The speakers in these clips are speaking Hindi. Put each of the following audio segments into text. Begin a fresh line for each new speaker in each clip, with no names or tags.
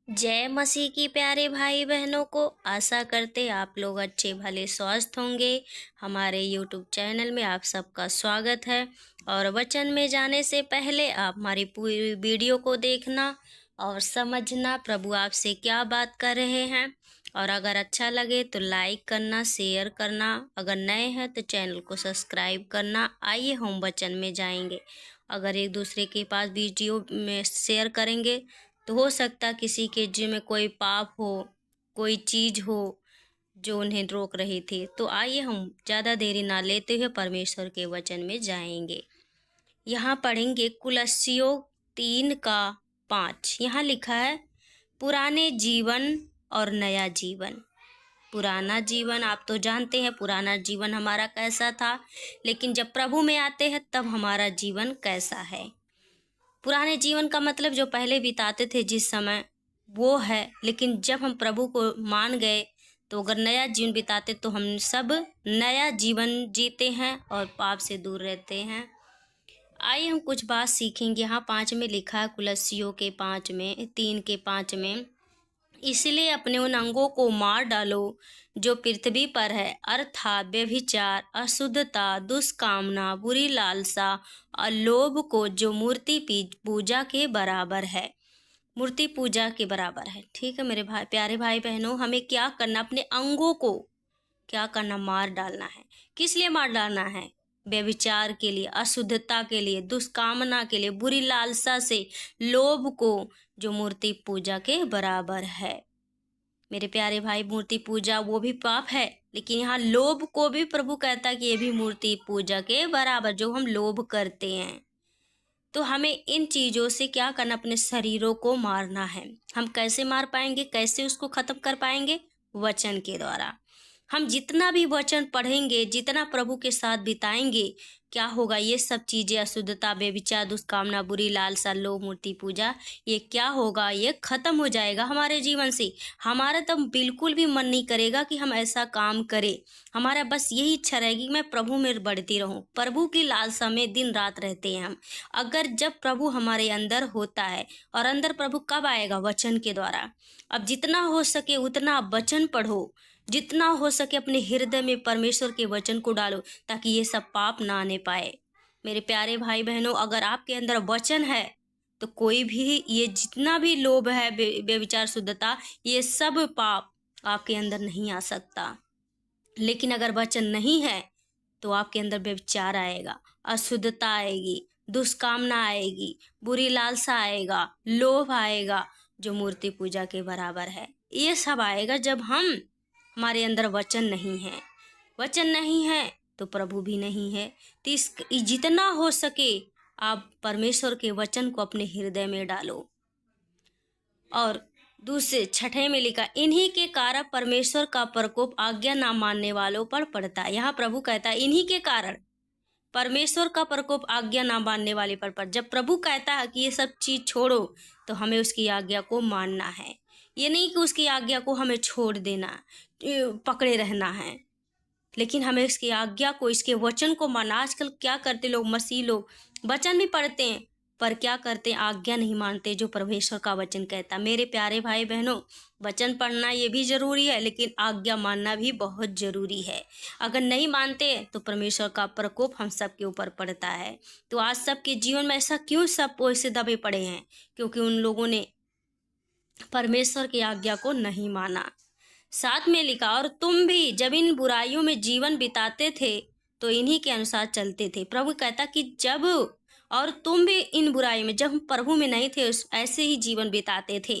जय मसीह की प्यारे भाई बहनों को। आशा करते आप लोग अच्छे भले स्वस्थ होंगे। हमारे यूट्यूब चैनल में आप सबका स्वागत है। और वचन में जाने से पहले आप हमारी पूरी वीडियो को देखना और समझना प्रभु आपसे क्या बात कर रहे हैं। और अगर अच्छा लगे तो लाइक करना, शेयर करना, अगर नए हैं तो चैनल को सब्सक्राइब करना। आइए हम वचन में जाएंगे। अगर एक दूसरे के पास वीडियो में शेयर करेंगे तो हो सकता किसी के जी में कोई पाप हो, कोई चीज हो जो उन्हें रोक रही थी। तो आइए हम ज़्यादा देरी ना लेते हुए परमेश्वर के वचन में जाएंगे। यहाँ पढ़ेंगे कुलस्सियों 3:5। यहाँ लिखा है, पुराने जीवन और नया जीवन। पुराना जीवन आप तो जानते हैं, पुराना जीवन हमारा कैसा था, लेकिन जब प्रभु में आते हैं तब हमारा जीवन कैसा है। पुराने जीवन का मतलब जो पहले बिताते थे जिस समय, वो है। लेकिन जब हम प्रभु को मान गए तो अगर नया जीवन बिताते तो हम सब नया जीवन जीते हैं और पाप से दूर रहते हैं। आइए हम कुछ बात सीखेंगे। यहाँ 5 में लिखा है, कुलस्सियों के 5 में 3:5 में, इसलिए अपने उन अंगों को मार डालो जो पृथ्वी पर है, अर्थात व्यभिचार, अशुद्धता, दुष्कामना, बुरी लालसा और लोभ को, जो मूर्ति पूजा के बराबर है। मूर्ति पूजा के बराबर है। ठीक है मेरे भाई, प्यारे भाई बहनों, हमें क्या करना, अपने अंगों को क्या करना, मार डालना है। किस लिए मार डालना है? व्यभिचार के लिए, अशुद्धता के लिए, दुष्कामना के लिए, बुरी लालसा से, लोभ को, जो मूर्ति पूजा के बराबर है। मेरे प्यारे भाई, मूर्ति पूजा वो भी पाप है, लेकिन यहाँ लोभ को भी प्रभु कहता है कि ये भी मूर्ति पूजा के बराबर, जो हम लोभ करते हैं। तो हमें इन चीज़ों से क्या करना, अपने शरीरों को मारना है। हम कैसे मार पाएंगे, कैसे उसको खत्म कर पाएंगे? वचन के द्वारा। हम जितना भी वचन पढ़ेंगे, जितना प्रभु के साथ बिताएंगे, क्या होगा, ये सब चीज़ें, अशुद्धता, बेविचार, दुष्कामना, बुरी लालसा, लोभ, मूर्ति पूजा, ये क्या होगा, ये खत्म हो जाएगा हमारे जीवन से। हमारा तो बिल्कुल भी मन नहीं करेगा कि हम ऐसा काम करें। हमारा बस यही इच्छा रहेगी कि मैं प्रभु में बढ़ती रहूं। प्रभु की लालसा में दिन रात रहते हैं हम। अगर जब प्रभु हमारे अंदर होता है, और अंदर प्रभु कब आएगा? वचन के द्वारा। अब जितना हो सके उतना वचन पढ़ो, जितना हो सके अपने हृदय में परमेश्वर के वचन को डालो, ताकि ये सब पाप ना आने पाए। मेरे प्यारे भाई बहनों, अगर आपके अंदर वचन है तो कोई भी, ये जितना भी लोभ है, बेविचार, शुद्धता, ये सब पाप आपके अंदर नहीं आ सकता। लेकिन अगर वचन नहीं है तो आपके अंदर व्यभिचार आएगा, अशुद्धता आएगी, दुष्कामना आएगी, बुरी लालसा आएगा, लोभ आएगा, जो मूर्ति पूजा के बराबर है। ये सब आएगा जब हमारे अंदर वचन नहीं है। वचन नहीं है तो प्रभु भी नहीं है। तो जितना हो सके आप परमेश्वर के वचन को अपने हृदय में डालो। और दूसरे 6 में लिखा, इन्हीं के कारण परमेश्वर का प्रकोप आज्ञा ना मानने वालों पर पड़ता है। यहाँ प्रभु कहता है इन्हीं के कारण परमेश्वर का प्रकोप आज्ञा ना मानने वाले पर। जब प्रभु कहता है कि ये सब चीज छोड़ो, तो हमें उसकी आज्ञा को मानना है। ये नहीं कि उसकी आज्ञा को हमें छोड़ देना, पकड़े रहना है, लेकिन हमें इसकी आज्ञा को, इसके वचन को मानना। आजकल क्या करते लोग, मसीह लोग वचन भी पढ़ते हैं पर क्या करते हैं, आज्ञा नहीं मानते जो परमेश्वर का वचन कहता। मेरे प्यारे भाई बहनों, वचन पढ़ना ये भी जरूरी है, लेकिन आज्ञा मानना भी बहुत जरूरी है। अगर नहीं मानते तो परमेश्वर का प्रकोप हम सब के ऊपर पड़ता है। तो आज सबके जीवन में ऐसा क्यों सब ऐसे दबे पड़े हैं? क्योंकि उन लोगों ने परमेश्वर की आज्ञा को नहीं माना। 7 में लिखा, और तुम भी जब इन बुराइयों में जीवन बिताते थे तो इन्हीं के अनुसार चलते थे। प्रभु कहता कि जब, और तुम भी इन बुराइयों में, जब हम प्रभु में नहीं थे, ऐसे ही जीवन बिताते थे,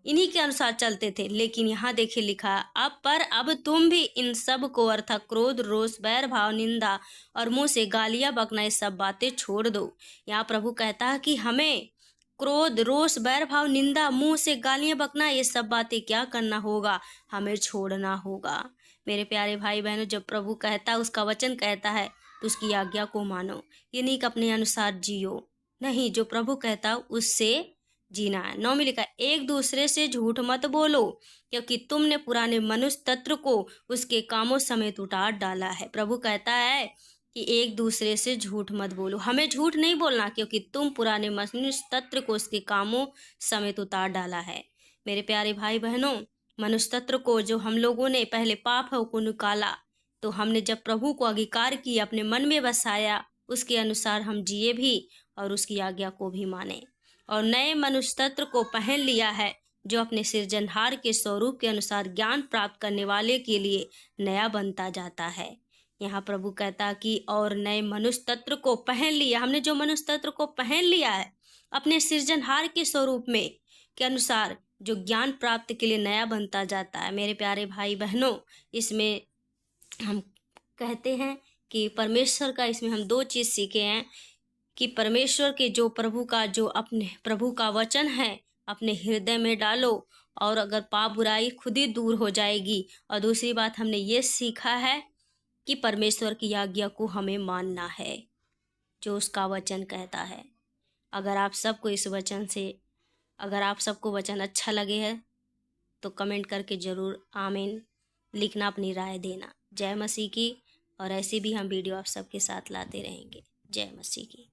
इन्हीं के अनुसार चलते थे। लेकिन यहाँ देखिए लिखा, अब तुम भी इन सब को, अर्थात क्रोध, रोष, बैर भाव, निंदा और मुंह से गालियां बकना, ये सब बातें छोड़ दो। यहाँ प्रभु कहता है कि हमें क्रोध, रोष, बैर भाव, निंदा, मुंह से गालियां बकना, ये सब बातें क्या करना होगा, हमें छोड़ना होगा। मेरे प्यारे भाई बहनों, जब प्रभु कहता है, उसका वचन कहता है, तो उसकी आज्ञा को मानो। ये नहीं कि अपने अनुसार जियो, नहीं, जो प्रभु कहता है उससे जीना है। 9 में लिखा, एक दूसरे से झूठ मत बोलो, क्योंकि तुमने पुराने मनुष्य तत्व को उसके कामों समेत उतार डाला है। प्रभु कहता है कि एक दूसरे से झूठ मत बोलो। हमें झूठ नहीं बोलना, क्योंकि तुम पुराने मनुष्य तत्व को उसके कामों समेत उतार डाला है। मेरे प्यारे भाई बहनों, मनुष्य तत्व को जो हम लोगों ने पहले पाप है को निकाला, तो हमने जब प्रभु को अंगीकार किया, अपने मन में बसाया, उसके अनुसार हम जिए भी और उसकी आज्ञा को भी माने और नए मनुष्य तत्व को पहन लिया है, जो अपने सृजनहार के स्वरूप के अनुसार ज्ञान प्राप्त करने वाले के लिए नया बनता जाता है। यहाँ प्रभु कहता कि और नए मनुष्य तत्व को पहन लिया, हमने जो मनुष्य तत्व को पहन लिया है अपने सृजनहार के स्वरूप में के अनुसार, जो ज्ञान प्राप्त के लिए नया बनता जाता है। मेरे प्यारे भाई बहनों, इसमें हम कहते हैं कि परमेश्वर का, इसमें हम दो चीज़ सीखे हैं कि परमेश्वर के जो अपने प्रभु का वचन है अपने हृदय में डालो, और अगर पाप बुराई खुद ही दूर हो जाएगी। और दूसरी बात हमने ये सीखा है कि परमेश्वर की आज्ञा को हमें मानना है, जो उसका वचन कहता है। अगर आप सबको वचन अच्छा लगे है तो कमेंट करके ज़रूर आमीन लिखना, अपनी राय देना। जय मसीह की। और ऐसी भी हम वीडियो आप सबके साथ लाते रहेंगे। जय मसीह की।